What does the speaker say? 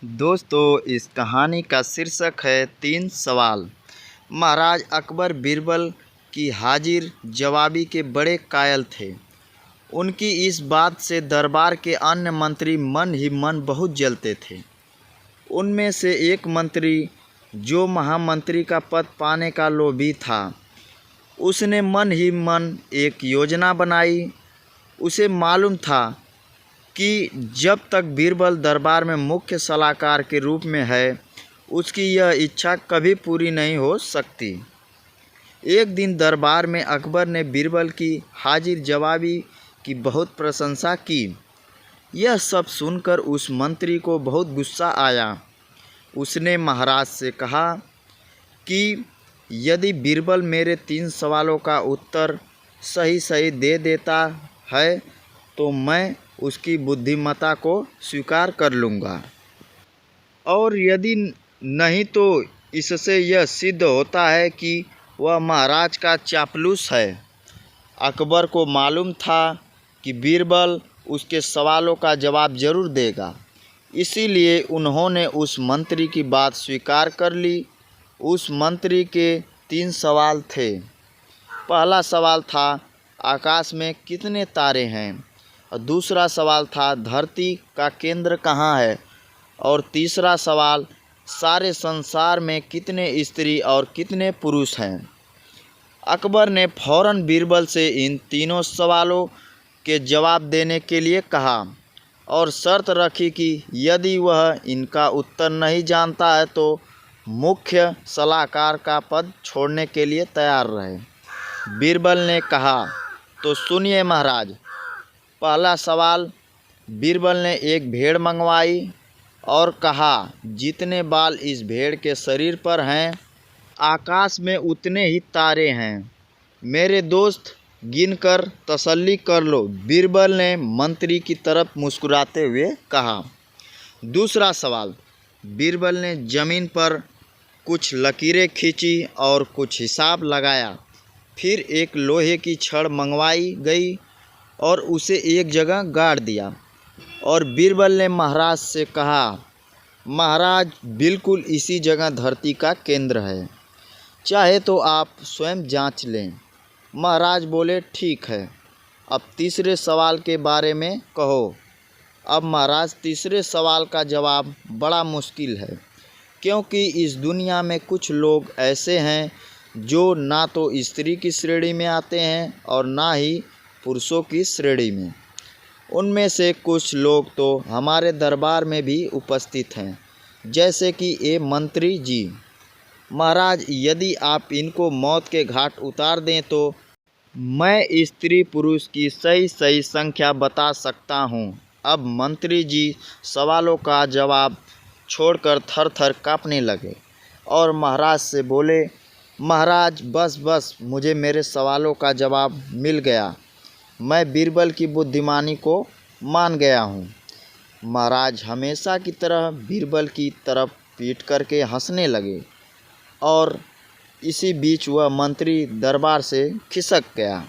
दोस्तों, इस कहानी का शीर्षक है 3 सवाल। महाराज अकबर बीरबल की हाजिर जवाबी के बड़े कायल थे। उनकी इस बात से दरबार के अन्य मंत्री मन ही मन बहुत जलते थे। उनमें से एक मंत्री, जो महामंत्री का पद पाने का लोभी था, उसने मन ही मन एक योजना बनाई। उसे मालूम था कि जब तक बीरबल दरबार में मुख्य सलाहकार के रूप में है, उसकी यह इच्छा कभी पूरी नहीं हो सकती। एक दिन दरबार में अकबर ने बीरबल की हाजिर जवाबी की बहुत प्रशंसा की। यह सब सुनकर उस मंत्री को बहुत गुस्सा आया। उसने महाराज से कहा कि यदि बीरबल मेरे 3 सवालों का उत्तर सही सही दे देता है तो मैं उसकी बुद्धिमत्ता को स्वीकार कर लूँगा, और यदि नहीं तो इससे यह सिद्ध होता है कि वह महाराज का चापलूस है। अकबर को मालूम था कि बीरबल उसके सवालों का जवाब जरूर देगा, इसीलिए उन्होंने उस मंत्री की बात स्वीकार कर ली। उस मंत्री के 3 सवाल थे। पहला सवाल था, आकाश में कितने तारे हैं? और दूसरा सवाल था, धरती का केंद्र कहाँ है? और तीसरा सवाल, सारे संसार में कितने स्त्री और कितने पुरुष हैं? अकबर ने फौरन बीरबल से इन तीनों सवालों के जवाब देने के लिए कहा और शर्त रखी कि यदि वह इनका उत्तर नहीं जानता है तो मुख्य सलाहकार का पद छोड़ने के लिए तैयार रहे। बीरबल ने कहा, तो सुनिए महाराज। पहला सवाल। बीरबल ने एक भेड़ मंगवाई और कहा, जितने बाल इस भेड़ के शरीर पर हैं, आकाश में उतने ही तारे हैं। मेरे दोस्त, गिनकर तसल्ली कर लो, बीरबल ने मंत्री की तरफ मुस्कुराते हुए कहा। दूसरा सवाल। बीरबल ने जमीन पर कुछ लकीरें खींची और कुछ हिसाब लगाया। फिर एक लोहे की छड़ मंगवाई गई और उसे एक जगह गाड़ दिया। और बीरबल ने महाराज से कहा, महाराज, बिल्कुल इसी जगह धरती का केंद्र है, चाहे तो आप स्वयं जांच लें। महाराज बोले, ठीक है, अब तीसरे सवाल के बारे में कहो। अब महाराज, तीसरे सवाल का जवाब बड़ा मुश्किल है, क्योंकि इस दुनिया में कुछ लोग ऐसे हैं जो ना तो स्त्री की श्रेणी में आते हैं और ना ही पुरुषों की श्रेणी में। उनमें से कुछ लोग तो हमारे दरबार में भी उपस्थित हैं, जैसे कि ये मंत्री जी। महाराज, यदि आप इनको मौत के घाट उतार दें तो मैं स्त्री पुरुष की सही सही संख्या बता सकता हूँ। अब मंत्री जी सवालों का जवाब छोड़कर थर थर काँपने लगे और महाराज से बोले, महाराज, बस बस, मुझे मेरे सवालों का जवाब मिल गया। मैं बीरबल की बुद्धिमानी को मान गया हूँ। महाराज हमेशा की तरह बीरबल की तरफ पीट करके हंसने लगे और इसी बीच वह मंत्री दरबार से खिसक गया।